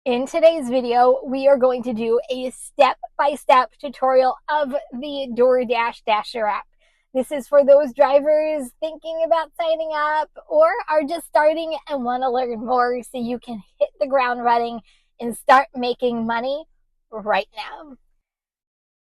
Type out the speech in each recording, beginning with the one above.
In today's video, we are going to do a step-by-step tutorial of the DoorDash Dasher app. This is for those drivers thinking about signing up or are just starting and want to learn more so you can hit the ground running and start making money right now.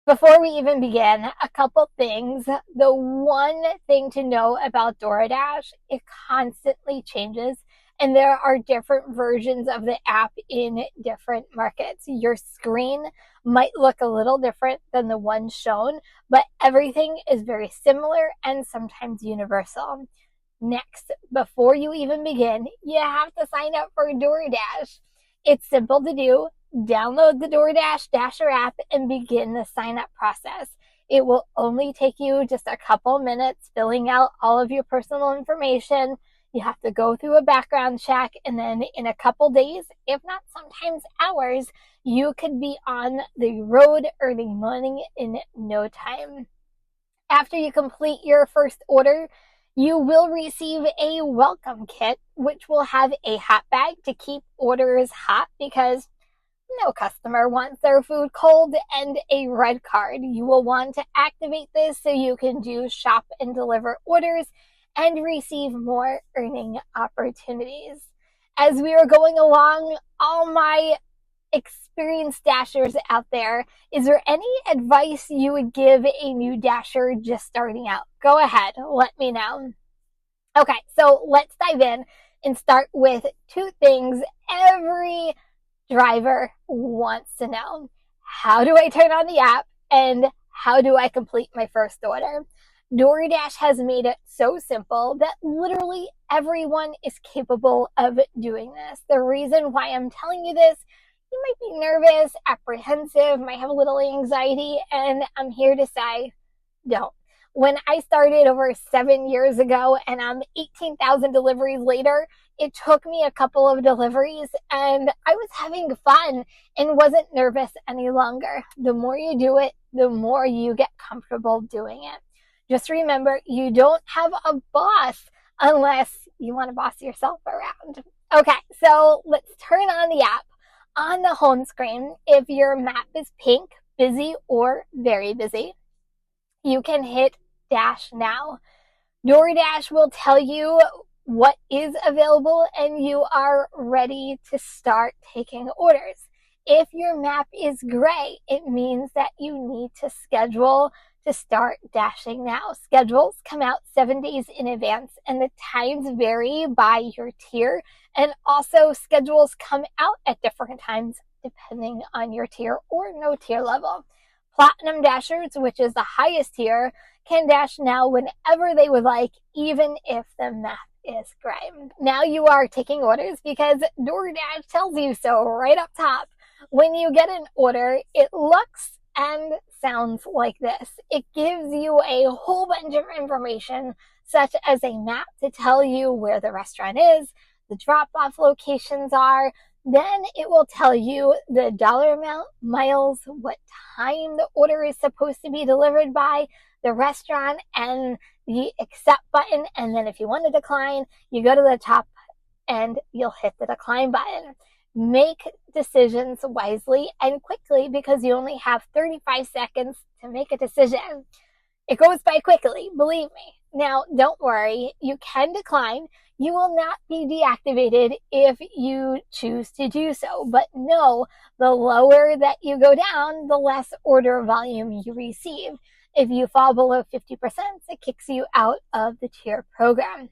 Before we even begin, a couple things. The one thing to know about DoorDash, it constantly changes and there are different versions of the app in different markets. Your screen might look a little different than the one shown, but everything is very similar and sometimes universal. Next, before you even begin, you have to sign up for DoorDash. It's simple to do. Download the DoorDash Dasher app and begin the sign up process. It will only take you just a couple minutes filling out all of your personal information. You have to go through a background check, and then in a couple days, if not sometimes hours, you could be on the road earning money in no time. After you complete your first order, you will receive a welcome kit, which will have a hot bag to keep orders hot because no customer wants their food cold, and a red card. You will want to activate this so you can do shop and deliver orders and receive more earning opportunities. As we are going along, all my experienced dashers out there, is there any advice you would give a new dasher just starting out? Go ahead, let me know. Okay, so let's dive in and start with two things every driver wants to know. How do I turn on the app, and how do I complete my first order? DoorDash has made it so simple that literally everyone is capable of doing this. The reason why I'm telling you this, you might be nervous, apprehensive, might have a little anxiety, and I'm here to say, don't. When I started over 7 years ago and I'm 18,000 deliveries later, it took me a couple of deliveries and I was having fun and wasn't nervous any longer. The more you do it, the more you get comfortable doing it. Just remember, you don't have a boss unless you want to boss yourself around. Okay, so let's turn on the app. On the home screen, if your map is pink, busy, or very busy, you can hit Dash Now. DoorDash will tell you what is available and you are ready to start taking orders. If your map is gray, it means that you need to schedule to start dashing now. Schedules come out 7 days in advance and the times vary by your tier, and also schedules come out at different times depending on your tier or no tier level. Platinum dashers, which is the highest tier, can dash now whenever they would like, even if the map is gray. Now you are taking orders because DoorDash tells you so right up top. When you get an order, it looks and sounds like this. It gives you a whole bunch of information, such as a map to tell you where the restaurant is, the drop-off locations are. Then it will tell you the dollar amount, miles, what time the order is supposed to be delivered by, the restaurant, and the accept button. And then if you want to decline, you go to the top and you'll hit the decline button. Make decisions wisely and quickly because you only have 35 seconds to make a decision. It goes by quickly, believe me. Now, don't worry, you can decline. You will not be deactivated if you choose to do so. But no, the lower that you go down, the less order volume you receive. If you fall below 50%, it kicks you out of the tier program.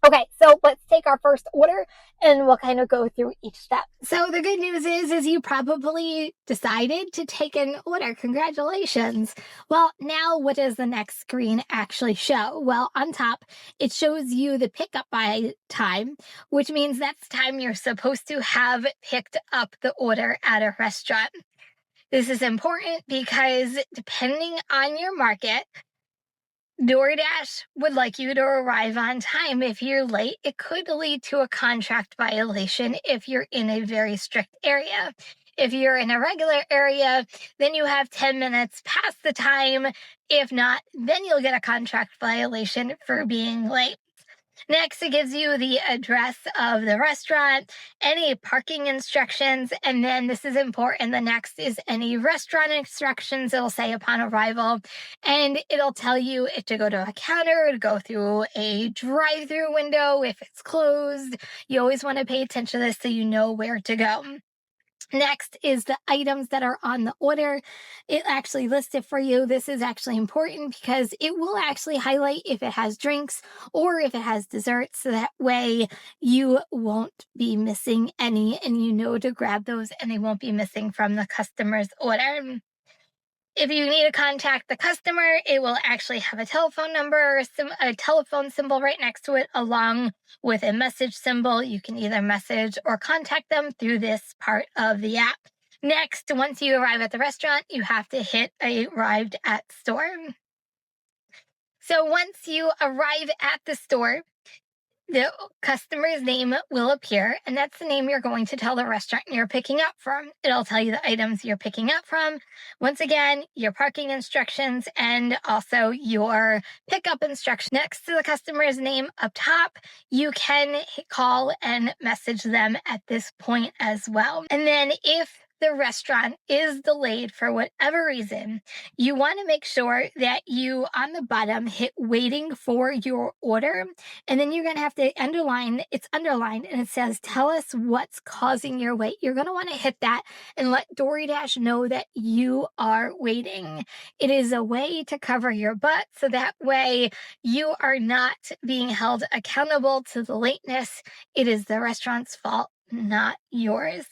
Okay, so let's take our first order and we'll kind of go through each step. So the good news is you probably decided to take an order. Congratulations. Well, now what does the next screen actually show? Well, on top, it shows you the pickup by time, which means that's time you're supposed to have picked up the order at a restaurant. This is important because depending on your market, DoorDash would like you to arrive on time. If you're late, it could lead to a contract violation if you're in a very strict area. If you're in a regular area, then you have 10 minutes past the time. If not, then you'll get a contract violation for being late. Next, it gives you the address of the restaurant, any parking instructions, and then this is important. The next is any restaurant instructions it'll say upon arrival, and it'll tell you if to go to a counter, to go through a drive-through window, if it's closed. You always want to pay attention to this so you know where to go. Next is the items that are on the order. It actually lists it for you. This is actually important because it will actually highlight if it has drinks or if it has desserts. So that way you won't be missing any and you know to grab those and they won't be missing from the customer's order. If you need to contact the customer, it will actually have a telephone number, a telephone symbol right next to it, along with a message symbol. You can either message or contact them through this part of the app. Next, once you arrive at the restaurant, you have to hit arrived at store. So once you arrive at the store, the customer's name will appear, and that's the name you're going to tell the restaurant you're picking up from. It'll tell you the items you're picking up from. Once again, your parking instructions and also your pickup instructions. Next to the customer's name up top, you can call and message them at this point as well. And then if the restaurant is delayed for whatever reason, you want to make sure that you on the bottom hit waiting for your order, and then you're going to have to underline, it's underlined and it says tell us what's causing your wait. You're going to want to hit that and let DoorDash know that you are waiting. It is a way to cover your butt so that way you are not being held accountable to the lateness. It is the restaurant's fault, not yours.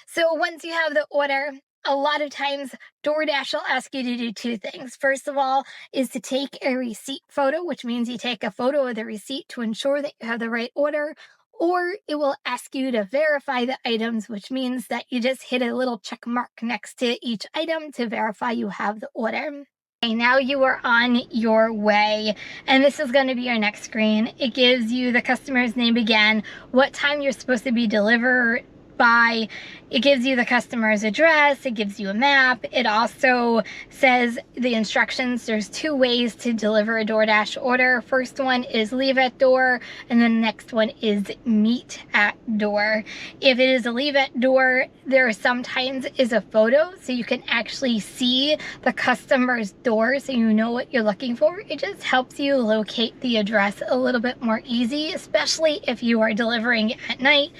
So once you have the order, a lot of times DoorDash will ask you to do two things. First of all is to take a receipt photo, which means you take a photo of the receipt to ensure that you have the right order, or it will ask you to verify the items, which means that you just hit a little check mark next to each item to verify you have the order. Okay, now you are on your way, and this is going to be your next screen. It gives you the customer's name again, what time you're supposed to be delivered by. It gives you the customer's address, it gives you a map. It also says the instructions. There's two ways to deliver a DoorDash order. First one is leave at door, and then the next one is meet at door. If it is a leave at door, there sometimes is a photo so you can actually see the customer's door so you know what you're looking for. It just helps you locate the address a little bit more easy, especially if you are delivering at night.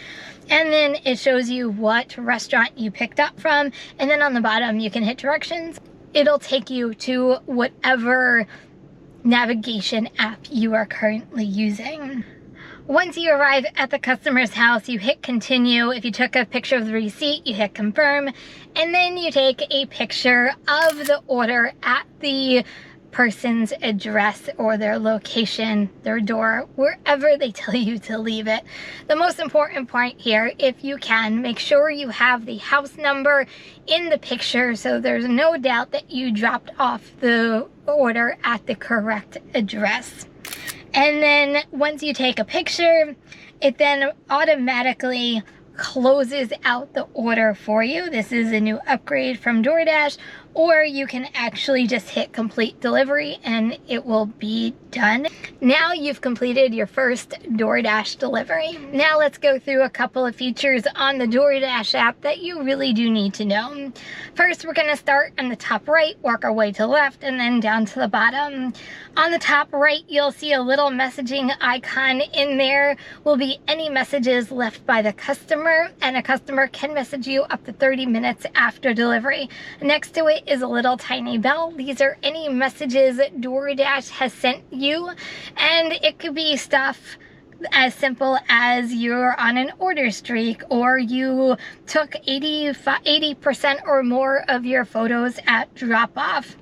And then it shows you what restaurant you picked up from. And then on the bottom, you can hit directions. It'll take you to whatever navigation app you are currently using. Once you arrive at the customer's house, you hit continue. If you took a picture of the receipt, you hit confirm. And then you take a picture of the order at the person's address or their location, their door, wherever they tell you to leave it. The most important point here, if you can, make sure you have the house number in the picture so there's no doubt that you dropped off the order at the correct address. And then once you take a picture, it then automatically closes out the order for you. This is a new upgrade from DoorDash, or you can actually just hit complete delivery and it will be done. Now you've completed your first DoorDash delivery. Now let's go through a couple of features on the DoorDash app that you really do need to know. First, we're going to start on the top right, work our way to the left, and then down to the bottom. On the top right, you'll see a little messaging icon. In there will be any messages left by the customer, and a customer can message you up to 30 minutes after delivery. Next to it is a little tiny bell. These are any messages DoorDash has sent you, and it could be stuff as simple as you're on an order streak or you took 80% or more of your photos at drop-off.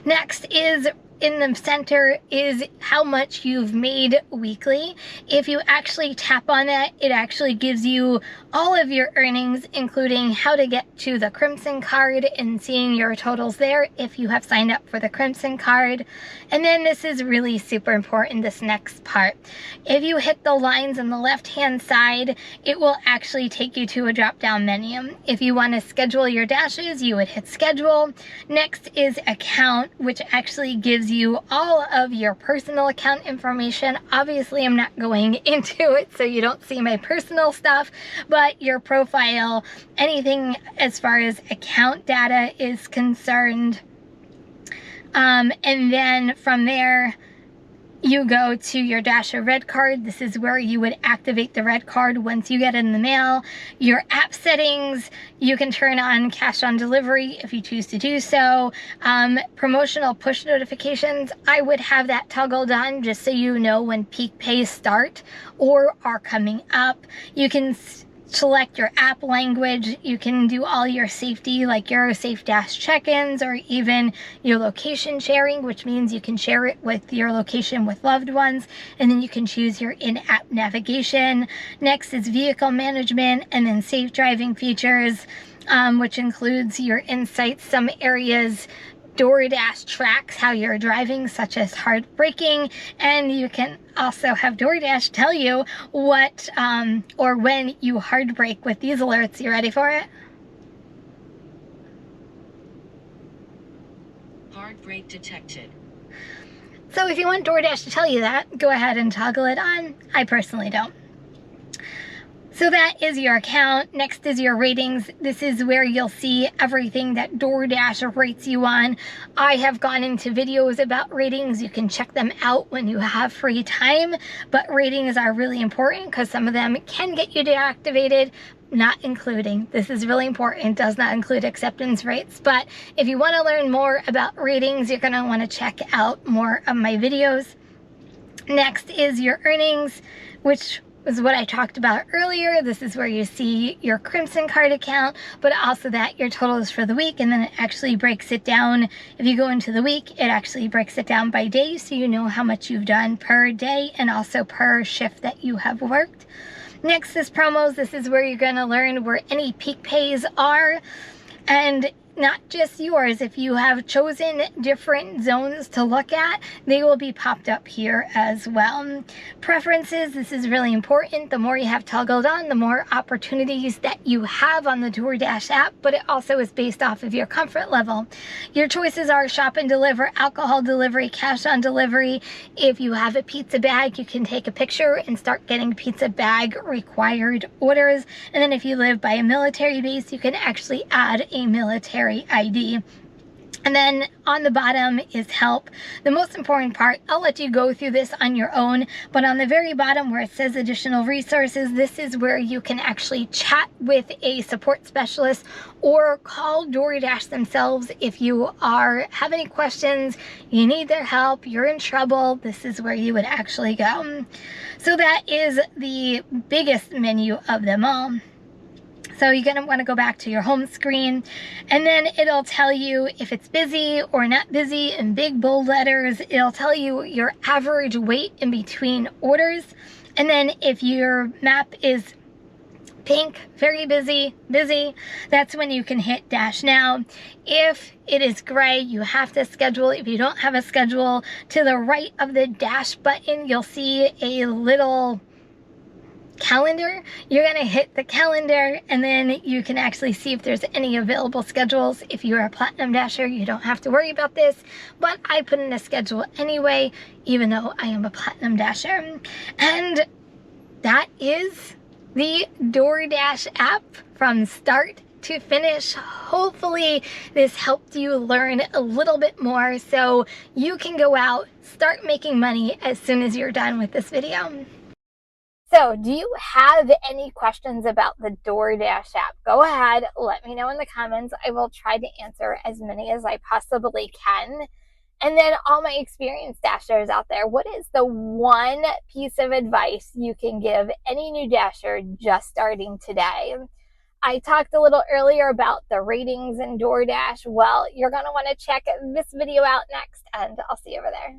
Next is in the center is how much you've made weekly. If you actually tap on that, it actually gives you all of your earnings, including how to get to the Crimson card and seeing your totals there if you have signed up for the Crimson card. And then this is really super important, this next part. If you hit the lines on the left-hand side, it will actually take you to a drop-down menu. If you want to schedule your dashes, you would hit schedule. Next is account, which actually gives gives you all of your personal account information. Obviously, I'm not going into it so you don't see my personal stuff, but your profile, anything as far as account data is concerned. And then from there, you go to your Dasher Red card. This is where you would activate the red card once you get it in the mail. Your app settings, you can turn on cash on delivery if you choose to do so. Promotional push notifications, I would have that toggled on just so you know when peak pays start or are coming up. You can select your app language. You can do all your safety like your safe dash check-ins or even your location sharing, which means you can share it with your location with loved ones, and then you can choose your in-app navigation. Next is vehicle management, and then safe driving features, which includes your insights. Some areas DoorDash tracks how you're driving, such as hard braking, and you can also have DoorDash tell you what or when you hard brake with these alerts. You ready for it? Hard brake detected. So if you want DoorDash to tell you that, go ahead and toggle it on. I personally don't. So that is your account. Next is your ratings. This is where you'll see everything that DoorDash rates you on. I have gone into videos about ratings. You can check them out when you have free time, but ratings are really important because some of them can get you deactivated, not including, this is really important, does not include acceptance rates. But if you want to learn more about ratings, you're going to want to check out more of my videos. Next is your earnings, which is what I talked about earlier. This is where you see your Crimson Card account, but also that your totals for the week, and then it actually breaks it down. If you go into the week, it actually breaks it down by day, so you know how much you've done per day and also per shift that you have worked. Next is promos. This is where you're going to learn where any peak pays are, and not just yours. If you have chosen different zones to look at, they will be popped up here as well. Preferences, this is really important. The more you have toggled on, the more opportunities that you have on the DoorDash app, but it also is based off of your comfort level. Your choices are shop and deliver, alcohol delivery, cash on delivery. If you have a pizza bag, you can take a picture and start getting pizza bag required orders. And then if you live by a military base, you can actually add a military ID. And then on the bottom is help. The most important part, I'll let you go through this on your own, but on the very bottom where it says additional resources, this is where you can actually chat with a support specialist or call DoorDash themselves if you have any questions, you need their help, you're in trouble. This is where you would actually go. So that is the biggest menu of them all. So you're going to want to go back to your home screen, and then it'll tell you if it's busy or not busy in big bold letters. It'll tell you your average wait in between orders. And then if your map is pink, very busy, that's when you can hit Dash Now. If it is gray, you have to schedule. If you don't have a schedule, to the right of the Dash button, you'll see a little calendar. You're going to hit the calendar, and then you can actually see if there's any available schedules. If you're a Platinum Dasher, you don't have to worry about this, but I put in a schedule anyway, even though I am a Platinum Dasher. And that is the DoorDash app from start to finish. Hopefully this helped you learn a little bit more so you can go out, start making money as soon as you're done with this video. So, do you have any questions about the DoorDash app? Go ahead, let me know in the comments. I will try to answer as many as I possibly can. And then all my experienced Dashers out there, what is the one piece of advice you can give any new Dasher just starting today? I talked a little earlier about the ratings in DoorDash. Well, you're going to want to check this video out next, and I'll see you over there.